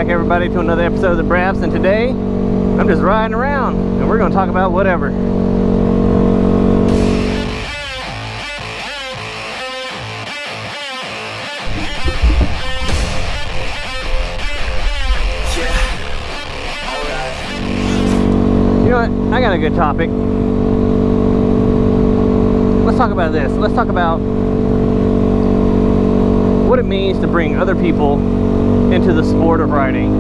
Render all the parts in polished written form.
back, everybody, to another episode of the Braps, and today I'm just riding around and we're going to talk about whatever. You know what? I got a good topic. Let's talk about this. Let's talk about what it means to bring other people into the sport of riding.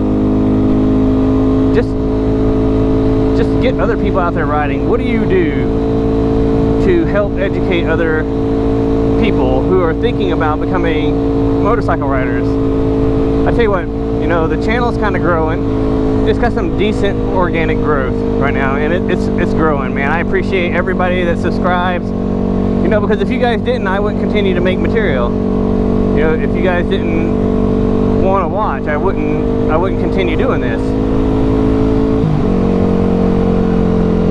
Just get other people out there riding. What do you do to help educate other people who are thinking about becoming motorcycle riders? I tell you what, you know, the channel's kind of growing. It's got some decent organic growth right now, and it's growing, man. I appreciate everybody that subscribes, you know, because if you guys didn't, I wouldn't continue to make material. You know, if you guys didn't want to watch, I wouldn't continue doing this.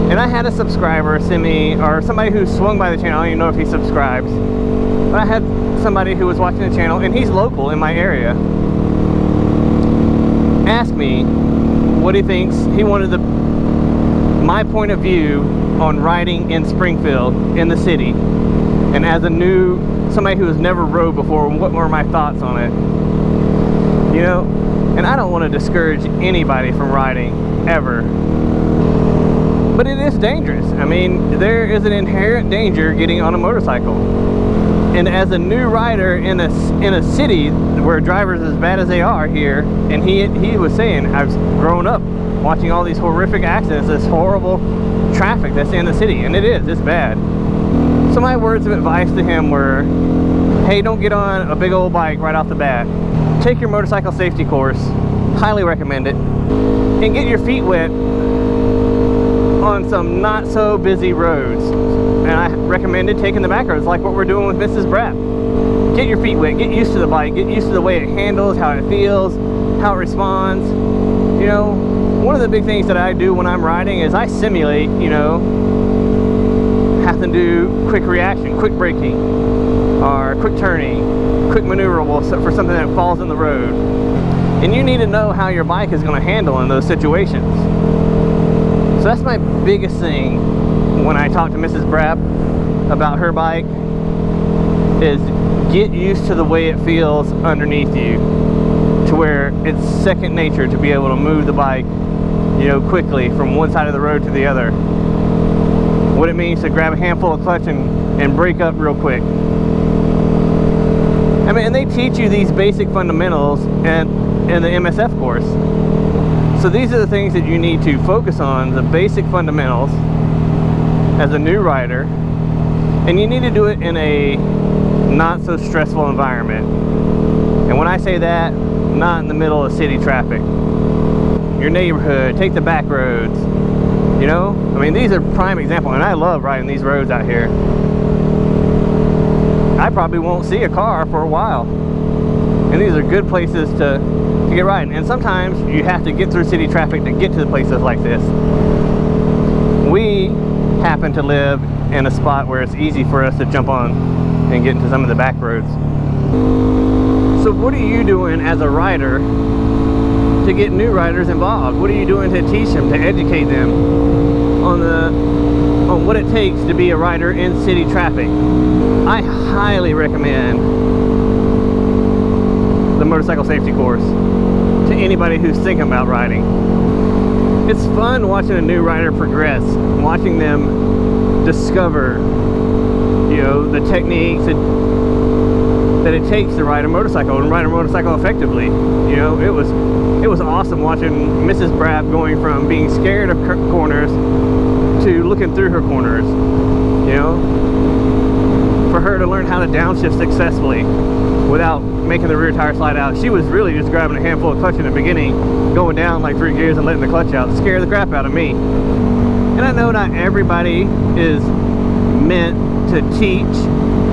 And I had a subscriber send me, or somebody who swung by the channel, I don't even know if he subscribes, but I had somebody who was watching the channel, and he's local in my area, ask me what he thinks. He wanted my point of view on riding in Springfield, in the city, and as somebody who has never rode before, what were my thoughts on it? You know, and I don't want to discourage anybody from riding, ever. But it is dangerous. I mean, there is an inherent danger getting on a motorcycle. And as a new rider in a city where drivers as bad as they are here, and he was saying, I've grown up watching all these horrific accidents, this horrible traffic that's in the city, and it's bad. So my words of advice to him were, hey, don't get on a big old bike right off the bat. Take your motorcycle safety course, highly recommend it, and get your feet wet on some not so busy roads. And I recommended taking the back roads like what we're doing with Mrs. Brap. Get your feet wet, get used to the bike, get used to the way it handles, how it feels, how it responds. You know, one of the big things that I do when I'm riding is I simulate, you know, having to do quick reaction, quick braking, or quick turning, quick maneuverable for something that falls in the road. And you need to know how your bike is going to handle in those situations. So that's my biggest thing when I talk to Mrs. Brap about her bike, is get used to the way it feels underneath you, to where it's second nature to be able to move the bike, you know, quickly from one side of the road to the other. What it means to grab a handful of clutch and brake up real quick. I mean, and they teach you these basic fundamentals in the MSF course. So these are the things that you need to focus on, the basic fundamentals as a new rider, and you need to do it in a not so stressful environment. And when I say that, not in the middle of city traffic. Your neighborhood, take the back roads. You know, I mean, these are prime examples, and I love riding these roads out here. I probably won't see a car for a while, and these are good places to get riding. And sometimes you have to get through city traffic to get to places like this. We happen to live in a spot where it's easy for us to jump on and get into some of the back roads. So what are you doing as a rider to get new riders involved? What are you doing to teach them, to educate them on what it takes to be a rider in city traffic? I highly recommend the motorcycle safety course to anybody who's thinking about riding. It's fun watching a new rider progress, watching them discover, you know, the techniques that it takes to ride a motorcycle and ride a motorcycle effectively. You know, it was awesome watching Mrs. Brap going from being scared of corners to looking through her corners. You know, for her to learn how to downshift successfully without making the rear tire slide out. She was really just grabbing a handful of clutch in the beginning, going down like 3 gears and letting the clutch out. Scare the crap out of me. And I know not everybody is meant to teach,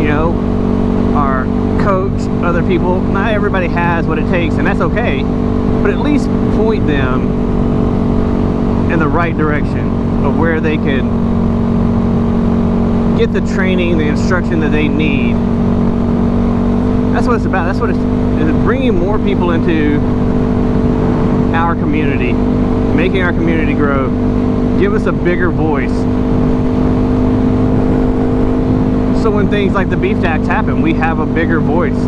you know, or coach other people. Not everybody has what it takes, and that's okay. But at least point them in the right direction of where they can get the training, the instruction that they need. That's what it's about. That's what it's bringing more people into our community, making our community grow. Give us a bigger voice. So when things like the beef tax happen, we have a bigger voice.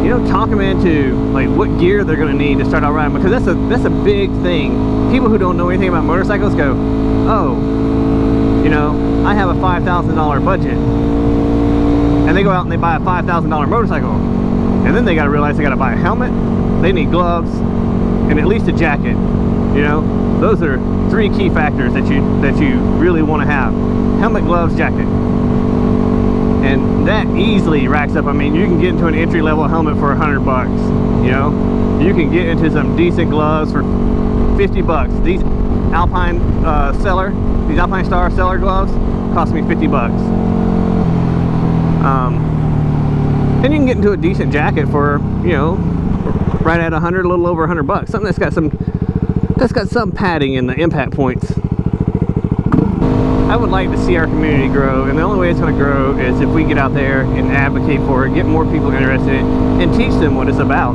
You know, talk them into like what gear they're going to need to start out riding, because that's a big thing. People who don't know anything about motorcycles go, oh, you know, I have a $5,000 budget, and they go out and they buy a $5,000 motorcycle, and then they got to realize they got to buy a helmet, they need gloves, and at least a jacket. You know, those are 3 key factors that you really want to have: helmet, gloves, jacket. And that easily racks up. I mean, you can get into an entry-level helmet for $100. You know, you can get into some decent gloves for $50. These Alpine Celer, these Alpinestars Celer gloves cost me $50. And you can get into a decent jacket for, you know, right at 100, a little over $100. Something that's got some padding in the impact points. I would like to see our community grow, and the only way it's going to grow is if we get out there and advocate for it, get more people interested in it, and teach them what it's about.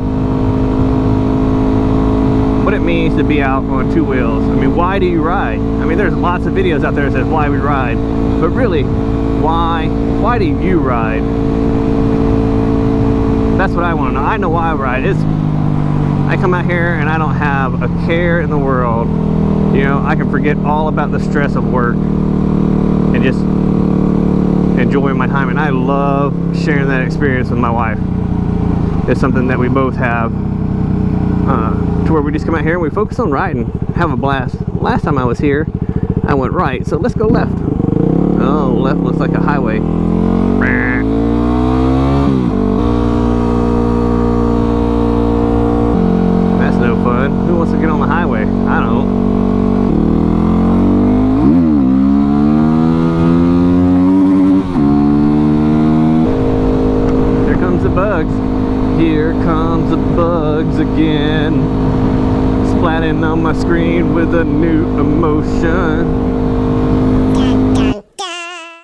What it means to be out on 2 wheels. I mean, why do you ride? I mean, there's lots of videos out there that says why we ride, but really, why do you ride? That's what I want to know. I know why I ride. I come out here and I don't have a care in the world. You know, I can forget all about the stress of work and just enjoy my time. And I love sharing that experience with my wife. It's something that we both have, to where we just come out here and we focus on riding, have a blast. Last time I was here, I went right, so let's go left. Oh, left looks like a highway. That's no fun. Who wants to get on the highway? I don't. Bugs. Here comes the bugs again, splatting on my screen with a new emotion.